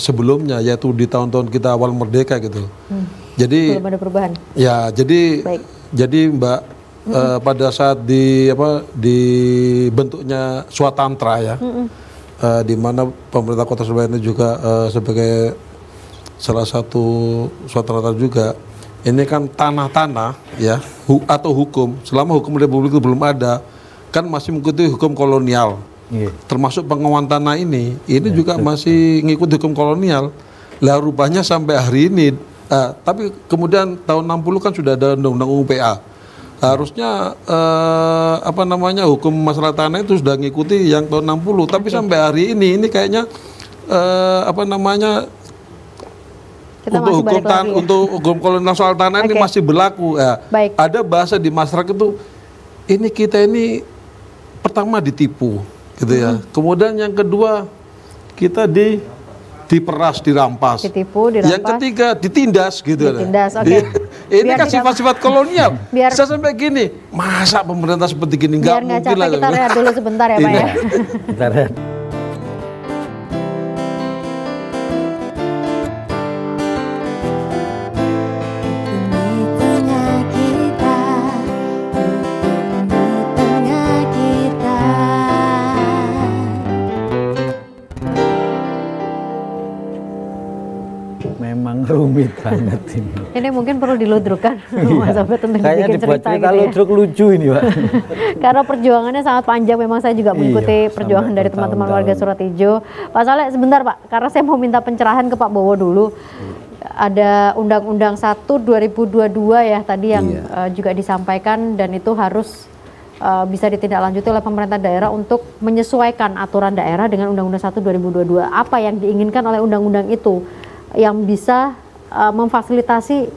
Speaker 5: sebelumnya, yaitu di tahun-tahun kita awal merdeka gitu. Jadi
Speaker 2: belum ada perubahan.
Speaker 5: Ya, jadi Mbak, pada saat dibentuknya Swatantra ya, di mana pemerintah kota Surabaya ini juga sebagai salah satu Swatantra juga, ini kan tanah-tanah ya, atau hukum, selama hukum republik itu belum ada, kan masih mengikuti hukum kolonial. Termasuk pengakuan tanah ini juga masih ngikut hukum kolonial. Lah rupanya sampai hari ini, tapi kemudian tahun 60 kan sudah ada undang-undang UPA. Harusnya hukum masalah tanah itu sudah ngikuti yang tahun 60, tapi sampai hari ini kayaknya untuk hukum kolonial soal tanah ini masih berlaku ya. Ada bahasa di masyarakat itu, ini kita ini pertama ditipu gitu ya, kemudian yang kedua kita diperas, dirampas.
Speaker 2: Ditipu, dirampas.
Speaker 5: Yang ketiga ditindas gitu.
Speaker 2: Ditindas,
Speaker 5: ini kan sifat-sifat kolonial. Bisa sampai gini, masa pemerintah seperti gini?
Speaker 2: Biar nggak capek, kita rehat dulu sebentar ya Pak ya.
Speaker 3: Bentar ya. Memang rumit banget ini.
Speaker 2: Ini mungkin perlu diludrukkan Mas Obed untuk
Speaker 3: kayaknya
Speaker 2: bikin
Speaker 3: dibuat
Speaker 2: cerita gitu
Speaker 3: ludruk lucu ini Pak.
Speaker 2: Karena perjuangannya sangat panjang, memang saya juga mengikuti perjuangan dari teman-teman warga Surat Ijo. Pak Saleh sebentar Pak, karena saya mau minta pencerahan ke Pak Bowo dulu. Ada Undang-Undang 1 2022 ya tadi yang juga disampaikan, dan itu harus bisa ditindaklanjuti oleh pemerintah daerah untuk menyesuaikan aturan daerah dengan Undang-Undang 1 2022. Apa yang diinginkan oleh undang-undang itu yang bisa memfasilitasi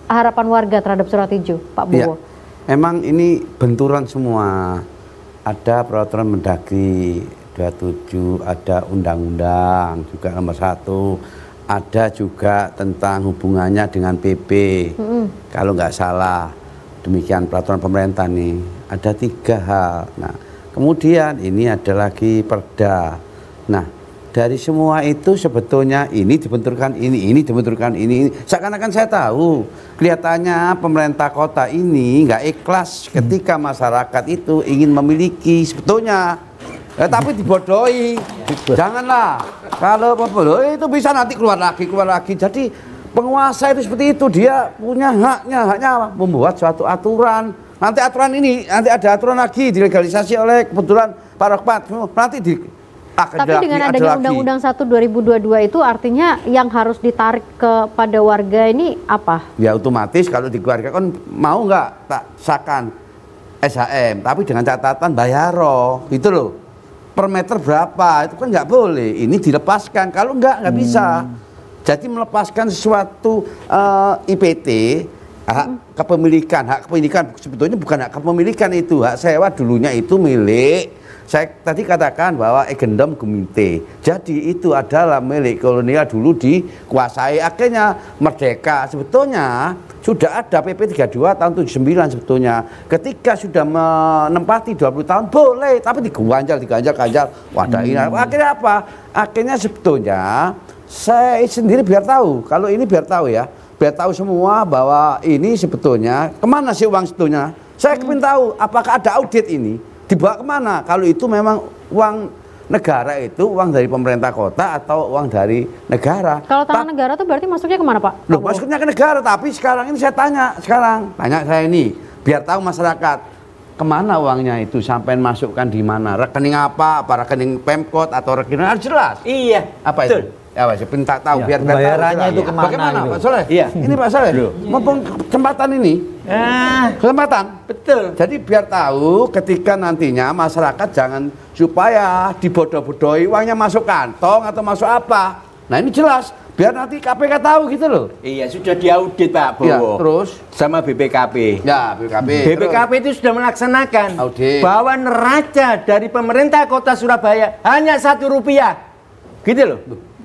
Speaker 2: harapan warga terhadap Surat Ijo, Pak Bowo?
Speaker 9: Ya, emang ini benturan semua. Ada peraturan Mendagri 27, ada undang-undang juga nomor 1, ada juga tentang hubungannya dengan PP. Kalau nggak salah, demikian peraturan pemerintah nih. Ada 3 hal. Nah, kemudian ini ada lagi Perda. Nah, dari semua itu sebetulnya ini dibenturkan ini dibenturkan ini. Seakan-akan saya tahu, kelihatannya pemerintah kota ini nggak ikhlas ketika masyarakat itu ingin memiliki sebetulnya. Tapi dibodohi. Janganlah. Kalau bodohi itu bisa nanti keluar lagi. Jadi penguasa itu seperti itu, dia punya haknya membuat suatu aturan. Nanti aturan ini, nanti ada aturan lagi dilegalisasi oleh kebetulan Pak Rokpat. Nanti
Speaker 2: tapi dengan adanya Undang-Undang 1 2022 itu artinya yang harus ditarik kepada warga ini apa?
Speaker 9: Ya otomatis kalau dikeluarkan mau nggak tak sakan SHM, tapi dengan catatan bayaro, itu loh. Per meter berapa, itu kan nggak boleh. Ini dilepaskan, kalau nggak bisa. Jadi melepaskan sesuatu IPT, hak kepemilikan sebetulnya bukan hak kepemilikan itu, hak sewa dulunya itu milik. Saya tadi katakan bahwa Egendom Gemite, jadi itu adalah milik kolonial dulu dikuasai. Akhirnya merdeka, sebetulnya sudah ada PP 32 tahun 79 sebetulnya. Ketika sudah menempati 20 tahun boleh, tapi diganjal. Wadah ini. Akhirnya apa? Akhirnya sebetulnya saya sendiri biar tahu, kalau ini biar tahu ya, biar tahu semua bahwa ini sebetulnya kemana sih uang sebetulnya. Saya ingin tahu apakah ada audit ini. Dibawa kemana? Kalau itu memang uang negara, itu uang dari pemerintah kota atau uang dari negara.
Speaker 2: Kalau tanah negara itu berarti masuknya kemana Pak?
Speaker 9: Loh, masuknya ke negara, tapi sekarang ini saya tanya, tanya saya ini, biar tahu masyarakat, kemana uangnya itu, sampai masukkan di mana, rekening apa rekening Pemkot atau rekening harus jelas.
Speaker 6: Iya,
Speaker 9: apa
Speaker 6: betul.
Speaker 9: Itu? Ya, saya minta tahu biar
Speaker 3: bayarannya itu kemana?
Speaker 9: Bagaimana
Speaker 3: itu?
Speaker 9: Pak Soleh?
Speaker 6: Iya.
Speaker 9: Ini Pak Soleh, mumpung kesempatan ini, kesempatan.
Speaker 6: Betul.
Speaker 9: Jadi biar tahu ketika nantinya masyarakat jangan supaya dibodoh-bodohi uangnya masuk kantong atau masuk apa. Nah ini jelas Biar nanti KPK tahu gitu loh.
Speaker 6: Iya, sudah diaudit Pak Bowo.
Speaker 9: Ya, terus
Speaker 6: sama BPKP.
Speaker 9: Ya, BPKP.
Speaker 6: BPKP itu sudah melaksanakan
Speaker 9: audit
Speaker 6: bahwa neraca dari pemerintah Kota Surabaya hanya Rp1. Gitu loh.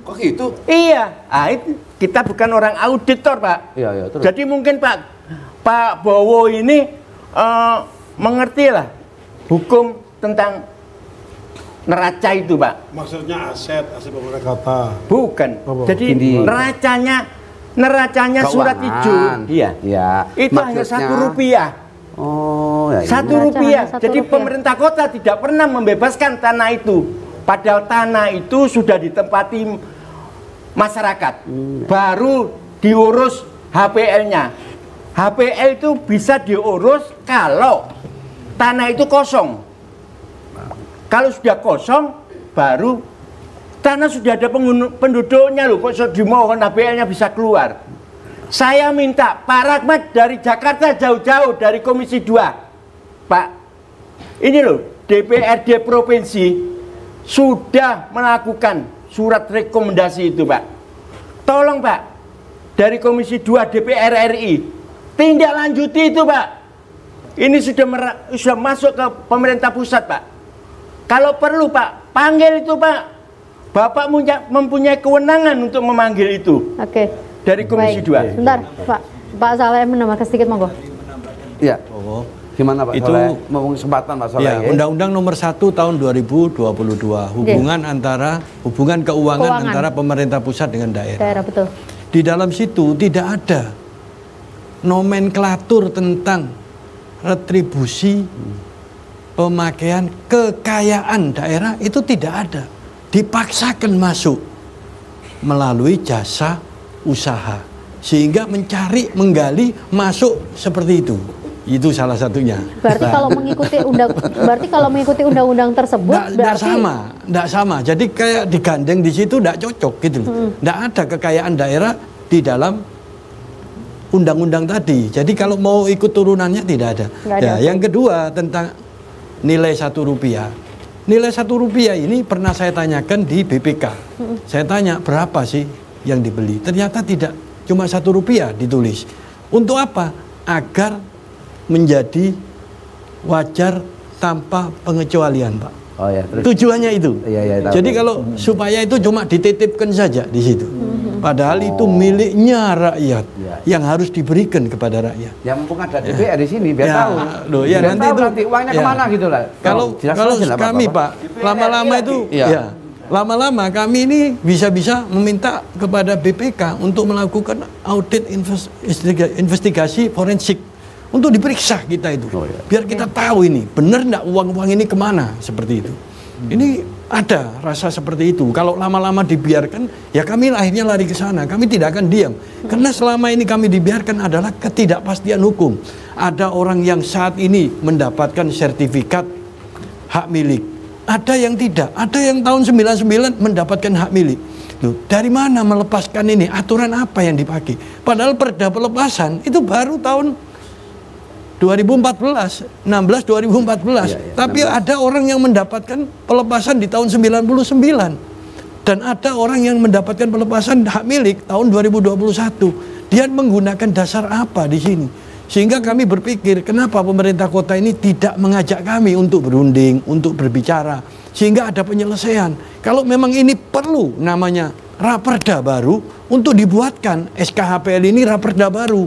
Speaker 9: Kok gitu?
Speaker 6: Iya. Itu kita bukan orang auditor, Pak.
Speaker 9: Iya, iya, terus.
Speaker 6: Jadi mungkin Pak Bowo ini mengerti lah hukum tentang neraca itu, Pak.
Speaker 5: Maksudnya aset pemerintah kota.
Speaker 6: Bukan. Jadi neracanya
Speaker 9: keuangan.
Speaker 6: surat hijau. Iya.
Speaker 9: Iya.
Speaker 6: Itu hanya Rp1.
Speaker 9: Oh, ya.
Speaker 6: Rp1. Jadi pemerintah kota tidak pernah membebaskan tanah itu. Padahal tanah itu sudah ditempati masyarakat. Baru diurus HPL-nya. HPL itu bisa diurus kalau tanah itu kosong. Kalau sudah kosong, baru tanah sudah ada penduduknya loh, kok dimohon HPL-nya bisa keluar. Saya minta Pak Rahmat dari Jakarta jauh-jauh dari Komisi 2. Pak, ini loh, DPRD Provinsi sudah melakukan surat rekomendasi itu, Pak. Tolong, Pak, dari Komisi 2 DPR RI, tindak lanjuti itu, Pak. Ini sudah masuk ke pemerintah pusat, Pak. Kalau perlu, Pak, panggil itu, Pak. Bapak mempunyai kewenangan untuk memanggil itu.
Speaker 2: Oke.
Speaker 6: Dari Komisi 2.
Speaker 2: Sebentar, Pak Saleh menambahkan sedikit, monggo.
Speaker 9: Iya. Gimana Pak
Speaker 8: Itu
Speaker 9: Saleh? Mau kesempatan Pak Saleh.
Speaker 8: Ya, Undang-Undang Nomor 1 Tahun 2022 hubungan keuangan antara pemerintah pusat dengan daerah.
Speaker 2: Daerah, betul.
Speaker 8: Di dalam situ tidak ada nomenklatur tentang retribusi pemakaian kekayaan daerah, itu tidak ada. Dipaksakan masuk melalui jasa usaha, sehingga menggali masuk seperti itu. Itu salah satunya.
Speaker 2: Berarti kalau mengikuti undang-undang tersebut
Speaker 8: enggak sama. Jadi kayak digandeng di situ enggak cocok gitu loh. Enggak ada kekayaan daerah di dalam undang-undang tadi. Jadi kalau mau ikut turunannya tidak ada. Ya, yang kedua tentang nilai Rp1. Nilai Rp1 ini pernah saya tanyakan di BPK. Saya tanya berapa sih yang dibeli. Ternyata tidak, cuma Rp1 ditulis. Untuk apa? Agar menjadi wajar tanpa pengecualian, Pak.
Speaker 9: Oh ya, terus.
Speaker 8: Tujuannya itu.
Speaker 9: Iya,
Speaker 8: jadi kalau supaya itu cuma dititipkan saja di situ. Padahal itu miliknya rakyat yang harus diberikan kepada rakyat.
Speaker 9: Ya mumpung ada DPR di sini biar tahu.
Speaker 8: Loh, ya
Speaker 9: biar
Speaker 8: nanti
Speaker 9: tahu
Speaker 8: itu
Speaker 9: nanti uangnya kemana gitu lah.
Speaker 8: Kalau kami Pak, lama-lama itu lama-lama kami ini bisa-bisa meminta kepada BPK untuk melakukan audit investigasi forensik untuk diperiksa kita itu. Biar kita tahu ini benar enggak uang-uang ini kemana seperti itu. Ini ada rasa seperti itu. Kalau lama-lama dibiarkan, ya kami akhirnya lari ke sana. Kami tidak akan diam. Karena selama ini kami dibiarkan adalah ketidakpastian hukum. Ada orang yang saat ini mendapatkan sertifikat hak milik. Ada yang tidak. Ada yang tahun 99 mendapatkan hak milik. Loh, dari mana melepaskan ini? Aturan apa yang dipakai? Padahal perda pelepasan itu baru tahun 2014, 16 2014. Tapi 16. Ada orang yang mendapatkan pelepasan di tahun 99. Dan ada orang yang mendapatkan pelepasan hak milik tahun 2021. Dia menggunakan dasar apa di sini? Sehingga kami berpikir, kenapa pemerintah kota ini tidak mengajak kami untuk berunding, untuk berbicara, sehingga ada penyelesaian. Kalau memang ini perlu namanya raperda baru untuk dibuatkan SKHPL ini raperda baru,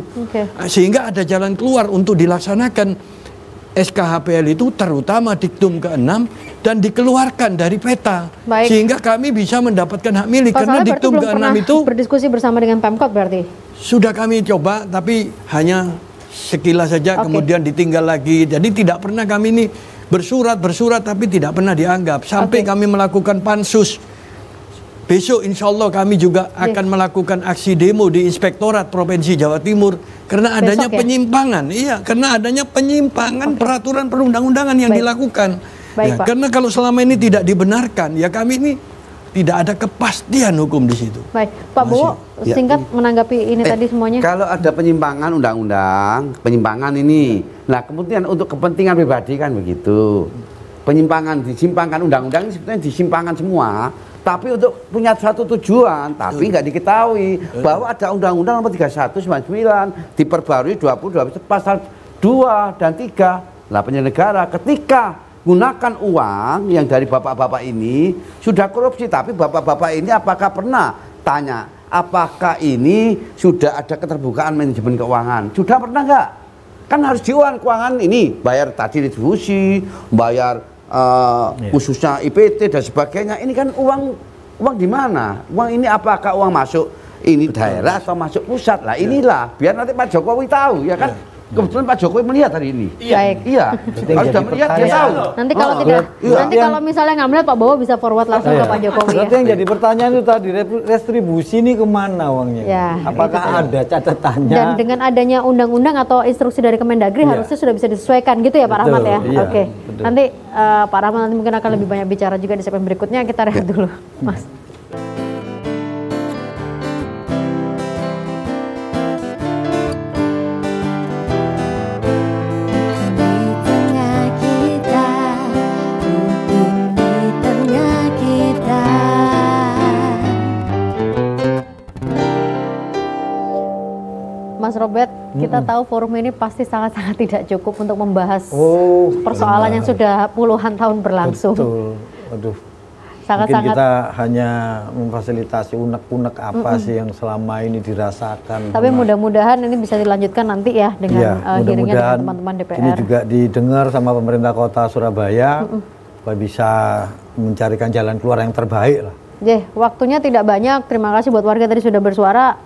Speaker 8: sehingga ada jalan keluar untuk dilaksanakan SKHPL itu, terutama diktum ke-6 dan dikeluarkan dari peta. Baik. Sehingga kami bisa mendapatkan hak milik. Karena diktum ke-6 itu
Speaker 2: berdiskusi bersama dengan Pemkot berarti?
Speaker 8: Sudah kami coba, tapi hanya sekilas saja, kemudian ditinggal lagi. Jadi tidak pernah kami ini bersurat tapi tidak pernah dianggap. Sampai kami melakukan pansus. Besok insya Allah kami juga akan melakukan aksi demo di Inspektorat Provinsi Jawa Timur karena adanya penyimpangan. Iya, karena adanya penyimpangan peraturan perundang-undangan yang dilakukan. Ya, karena kalau selama ini tidak dibenarkan, ya kami ini tidak ada kepastian hukum di situ.
Speaker 2: Baik, Pak Bowo, singkat menanggapi ini tadi semuanya.
Speaker 9: Kalau ada penyimpangan undang-undang, penyimpangan ini, nah kemudian untuk kepentingan pribadi kan begitu. penyimpangan, disimpangkan undang-undang ini sebetulnya disimpangkan semua, tapi untuk punya satu tujuan, tapi nggak diketahui bahwa ada Undang-Undang Nomor 31/99 diperbarui 20 pasal 2 dan 3. Lah penyelenggara ketika gunakan uang yang dari bapak-bapak ini sudah korupsi, tapi bapak-bapak ini apakah pernah tanya apakah ini sudah ada keterbukaan manajemen keuangan? Sudah pernah nggak? Kan harus diuang keuangan ini, bayar tadi distribusi, bayar khususnya IPT dan sebagainya. Ini kan uang di mana? Uang ini apakah uang masuk ini daerah atau masuk pusat? Lah inilah biar nanti Pak Jokowi tahu ya kan. Kebetulan Pak Jokowi melihat hari ini.
Speaker 2: Baik.
Speaker 9: Iya. Kalau sudah melihat dia tahu.
Speaker 2: Nanti kalau tidak, nanti kalau misalnya nggak melihat Pak Bowo bisa forward langsung ke Pak Jokowi.
Speaker 3: Berarti yang jadi pertanyaan itu tadi restribusi ini kemana uangnya?
Speaker 2: Ya,
Speaker 3: apakah ada catatannya?
Speaker 2: Dan dengan adanya undang-undang atau instruksi dari Kemendagri harusnya sudah bisa disesuaikan gitu ya Pak Rahmat ya.
Speaker 3: Iya,
Speaker 2: Oke. Nanti Pak Rahmat nanti mungkin akan lebih banyak bicara juga di segmen berikutnya. Kita rehat dulu, Mas. Mas Robert, kita tahu forum ini pasti sangat-sangat tidak cukup untuk membahas persoalan yang sudah puluhan tahun berlangsung.
Speaker 3: Betul, aduh.
Speaker 2: Sangat-sangat.
Speaker 3: Mungkin kita hanya memfasilitasi unek-unek apa sih yang selama ini dirasakan.
Speaker 2: Tapi mudah-mudahan ini bisa dilanjutkan nanti ya dengan hearingnya dengan teman-teman DPR.
Speaker 3: Ini juga didengar sama pemerintah kota Surabaya supaya bisa mencarikan jalan keluar yang terbaik lah.
Speaker 2: Waktunya tidak banyak. Terima kasih buat warga tadi sudah bersuara.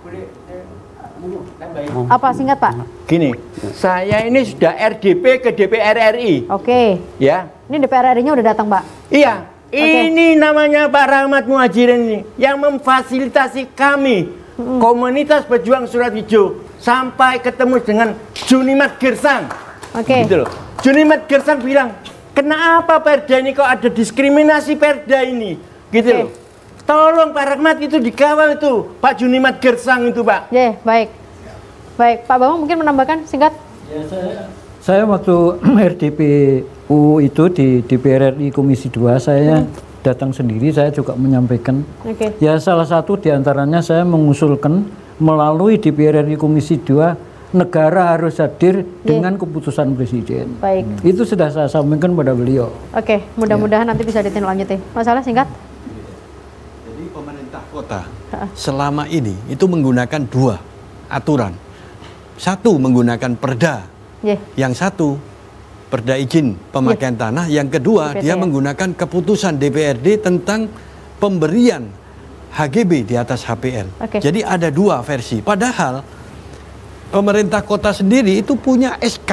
Speaker 2: Apa singkat Pak?
Speaker 6: Gini, saya ini sudah RDP ke DPR RI.
Speaker 2: Oke.
Speaker 6: Ya.
Speaker 2: Ini DPR RI-nya udah datang Pak?
Speaker 6: Iya. Ini namanya Pak Rahmat Muhajirin ini yang memfasilitasi kami komunitas pejuang Surat Hijau sampai ketemu dengan Junimat Gersang.
Speaker 2: Oke.
Speaker 6: Gitu loh. Junimat Gersang bilang, kenapa Perda ini kok ada diskriminasi Perda ini? Gitu loh. Tolong Pak Rahmat itu dikawal itu, Pak Junimat Gersang itu Pak.
Speaker 2: Baik. Baik, Pak Bambang mungkin menambahkan singkat.
Speaker 7: Ya, saya waktu RDPU itu di DPR RI Komisi 2 saya datang sendiri, saya juga menyampaikan. Ya salah satu diantaranya saya mengusulkan melalui DPR RI Komisi 2 negara harus hadir dengan keputusan presiden.
Speaker 2: Baik.
Speaker 7: Itu sudah saya sampaikan pada beliau.
Speaker 2: Oke, mudah-mudahan nanti bisa ditindaklanjuti. Masalah singkat?
Speaker 8: Jadi pemerintah kota selama ini itu menggunakan dua aturan. Satu menggunakan perda, yang satu perda izin pemakaian tanah, yang kedua dia menggunakan keputusan DPRD tentang pemberian HGB di atas HPL. Jadi ada dua versi. Padahal pemerintah kota sendiri itu punya SK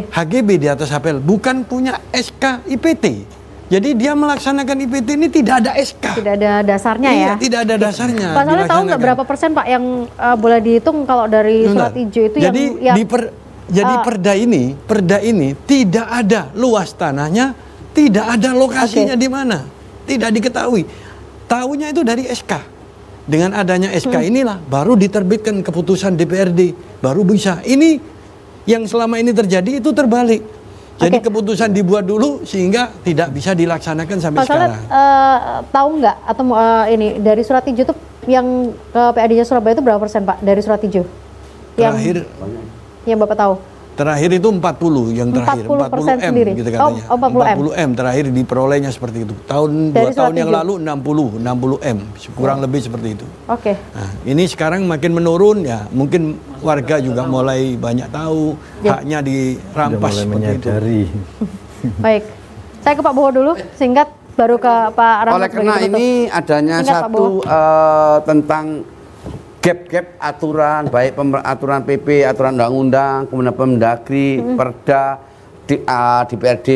Speaker 8: HGB di atas HPL, bukan punya SK IPT. Jadi dia melaksanakan IPT ini tidak ada SK.
Speaker 2: Tidak ada dasarnya ya?
Speaker 8: Tidak ada dasarnya.
Speaker 2: Pak Saleh tahu nggak berapa persen Pak yang boleh dihitung kalau dari surat hijau itu
Speaker 8: jadi perda ini tidak ada luas tanahnya, tidak ada lokasinya di mana, tidak diketahui. Tahunya itu dari SK. Dengan adanya SK inilah baru diterbitkan keputusan DPRD, baru bisa. Ini yang selama ini terjadi itu terbalik. Jadi keputusan dibuat dulu sehingga tidak bisa dilaksanakan sampai sekarang.
Speaker 2: Tahu nggak atau ini dari surat hijau itu yang ke PAD-nya Surabaya itu berapa persen Pak dari surat hijau?
Speaker 8: Terakhir
Speaker 2: yang Bapak tahu?
Speaker 8: Terakhir itu 40 yang terakhir 40 M gitu katanya. 40 M terakhir diperolehnya seperti itu. Tahun 2 tahun yang lalu 60 M kurang lebih seperti itu. Nah, ini sekarang makin menurun ya, mungkin warga juga mulai banyak tahu haknya dirampas
Speaker 3: mulai
Speaker 8: seperti
Speaker 3: menyadari.
Speaker 2: Baik. Saya ke Pak Bowo dulu singkat baru ke Pak Rahmat.
Speaker 9: Oleh karena ini adanya satu tentang gap aturan, baik aturan PP, aturan undang-undang, kemudian Kemendagri, Perda, DPRD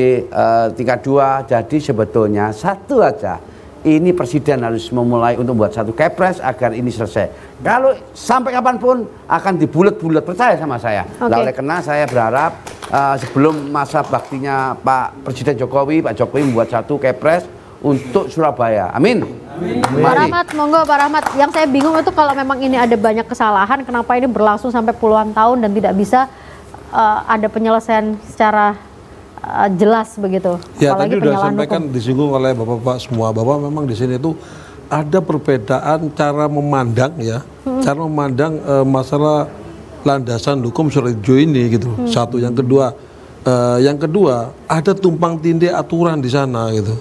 Speaker 9: tingkat 2. Jadi sebetulnya satu aja, ini presiden harus memulai untuk buat satu kepres agar ini selesai. Kalau sampai kapanpun akan dibulet-bulet, percaya sama saya. Oleh karena saya berharap sebelum masa baktinya Pak Presiden Jokowi, Pak Jokowi membuat satu kepres untuk Surabaya. Amin.
Speaker 2: Pak Rahmat, monggo Pak Rahmat. Yang saya bingung itu kalau memang ini ada banyak kesalahan, kenapa ini berlangsung sampai puluhan tahun dan tidak bisa ada penyelesaian secara jelas begitu.
Speaker 5: Ya,
Speaker 2: apalagi
Speaker 5: tadi sudah
Speaker 2: penyalahan
Speaker 5: sampaikan
Speaker 2: hukum.
Speaker 5: disinggung oleh bapak-bapak semua bahwa memang di sini itu ada perbedaan cara memandang ya, cara memandang masalah landasan hukum surat hijau ini gitu. Satu, yang kedua ada tumpang tindih aturan di sana gitu.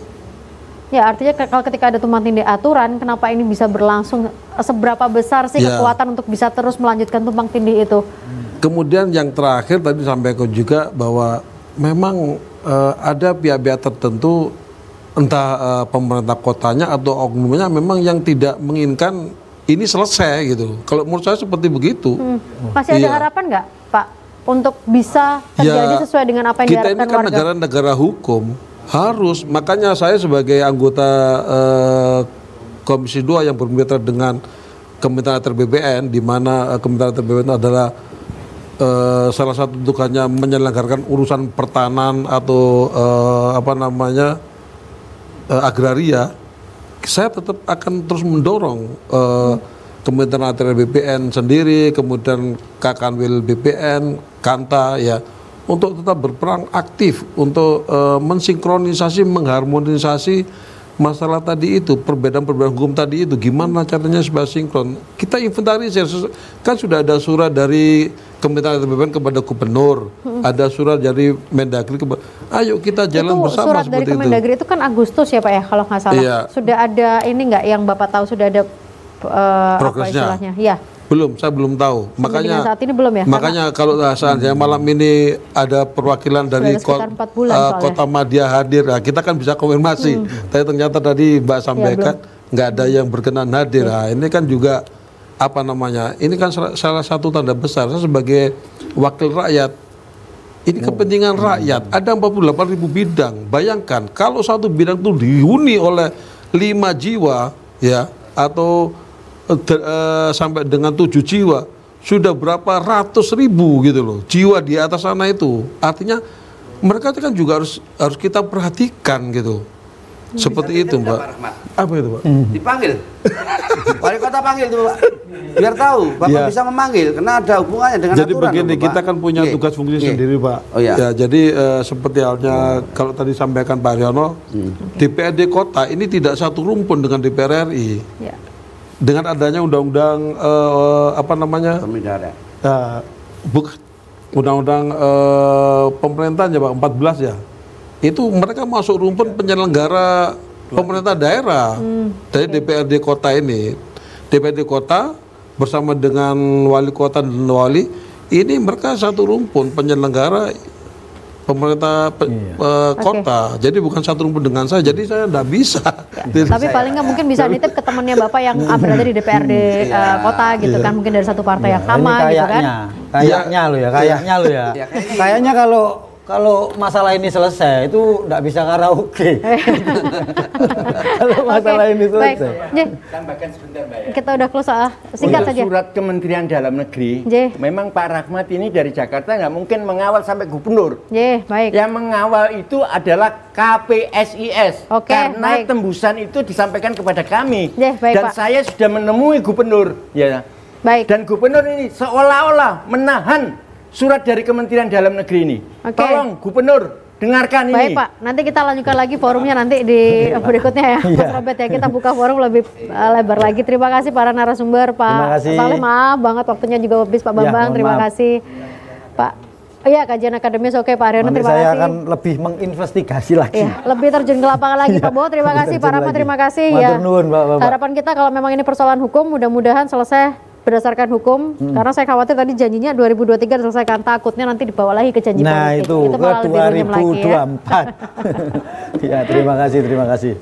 Speaker 2: Ya, artinya kalau ketika ada tumpang tindih aturan, kenapa ini bisa berlangsung, seberapa besar sih kekuatan untuk bisa terus melanjutkan tumpang tindih itu?
Speaker 5: Kemudian yang terakhir tadi sampaikan juga bahwa memang ada pihak-pihak tertentu, entah pemerintah kotanya atau oknumnya memang yang tidak menginginkan ini selesai gitu. Kalau menurut saya seperti begitu.
Speaker 2: Masih ada harapan nggak, Pak, untuk bisa terjadi sesuai dengan apa yang diharapkan warga?
Speaker 5: Kita ini kan negara-negara hukum. Harus, makanya saya sebagai anggota Komisi 2 yang bermitra dengan Kementerian ATR BPN, di mana Kementerian ATR BPN adalah salah satu tugasnya menyelenggarakan urusan pertahanan atau agraria. Saya tetap akan terus mendorong Kementerian ATR BPN sendiri, kemudian Kakanwil BPN, Kanta ya, untuk tetap berperan aktif untuk mensinkronisasi, mengharmonisasi masalah tadi itu, perbedaan-perbedaan hukum tadi itu, gimana caranya supaya sinkron. Kita inventarisir, kan sudah ada surat dari Kementerian BPN kepada Gubernur, ada surat dari Mendagri kepada, ayo kita jalan
Speaker 2: itu
Speaker 5: bersama
Speaker 2: surat
Speaker 5: seperti
Speaker 2: dari Kemendagri itu kan Agustus ya Pak ya, kalau nggak salah.
Speaker 5: Iya.
Speaker 2: Sudah ada ini nggak yang Bapak tahu, sudah ada apa istilahnya? Ya.
Speaker 5: Belum, saya belum tahu. Makanya
Speaker 2: saat ini belum ya.
Speaker 5: Makanya kalau seandainya malam ini ada perwakilan dari Kota Madya hadir, nah kita kan bisa konfirmasi. Tapi ternyata tadi Mbak sampaikan nggak ada yang berkenan hadir. Nah, ini kan juga apa namanya? Ini kan salah satu tanda besar. Saya sebagai wakil rakyat, ini kepentingan rakyat. Ada 48.000 bidang. Bayangkan kalau satu bidang itu dihuni oleh 5 jiwa, ya, atau sampai dengan 7 jiwa, sudah berapa ratus ribu gitu loh jiwa di atas sana itu. Artinya mereka kan juga harus kita perhatikan gitu. Seperti itu Mbak. Apa itu Pak?
Speaker 9: Dipanggil. Wali kota panggil tuh Pak. Biar tahu Bapak bisa memanggil, karena ada hubungannya dengan
Speaker 5: jadi aturan. Jadi begini, kita kan punya tugas fungsi sendiri Pak.
Speaker 9: Oh, iya.
Speaker 5: Ya, jadi seperti halnya kalau tadi sampaikan Pak Haryono, DPRD kota ini tidak satu rumpun dengan DPR RI. Ya. Dengan adanya undang-undang undang-undang pemerintahan ya Pak, 14 ya, itu mereka masuk rumpun penyelenggara pemerintah daerah dari DPRD kota ini. DPRD kota bersama dengan wali kota dan wali ini mereka satu rumpun penyelenggara pemerintah kota. Jadi bukan satu rumpun dengan saya. Jadi saya tidak bisa.
Speaker 2: Tapi paling nggak mungkin bisa nitip ke temannya Bapak yang berada di DPRD kota gitu kan, mungkin dari satu partai yang sama gitu kan.
Speaker 3: Kayaknya lo ya. Kayaknya kalau masalah ini selesai itu tidak bisa karaoke. Kalau masalah ini selesai.
Speaker 6: Tambahkan sebentar Mbak ya.
Speaker 2: Kita udah close singkat saja.
Speaker 6: Surat Kementerian Dalam Negeri, memang Pak Rahmat ini dari Jakarta nggak mungkin mengawal sampai gubernur.
Speaker 2: Baik.
Speaker 6: Yang mengawal itu adalah KPSIS. Karena tembusan itu disampaikan kepada kami. Dan Pak, saya sudah menemui gubernur. Ya.
Speaker 2: Baik.
Speaker 6: Dan gubernur ini seolah-olah menahan surat dari Kementerian Dalam Negeri ini. Tolong Gubernur dengarkan ini.
Speaker 2: Baik Pak, nanti kita lanjutkan lagi forumnya nanti di berikutnya ya Mas Robert ya. Kita buka forum lebih lebar lagi. Terima kasih para narasumber, Pak Saleh, maaf banget waktunya juga habis, Pak Bambang, terima kasih Pak. Iya, kajian akademis oke Pak Haryono, terima kasih.
Speaker 3: Saya akan lebih menginvestigasi lagi.
Speaker 2: Lebih terjun ke lapangan lagi Pak Bo, terima kasih Pak Rahmat, terima kasih ya. Harapan kita kalau memang ini persoalan hukum, mudah-mudahan selesai berdasarkan hukum, karena saya khawatir tadi janjinya 2023 diselesaikan, takutnya nanti dibawa lagi ke janji politik.
Speaker 3: Nah itu ke 2024. Ya, terima kasih.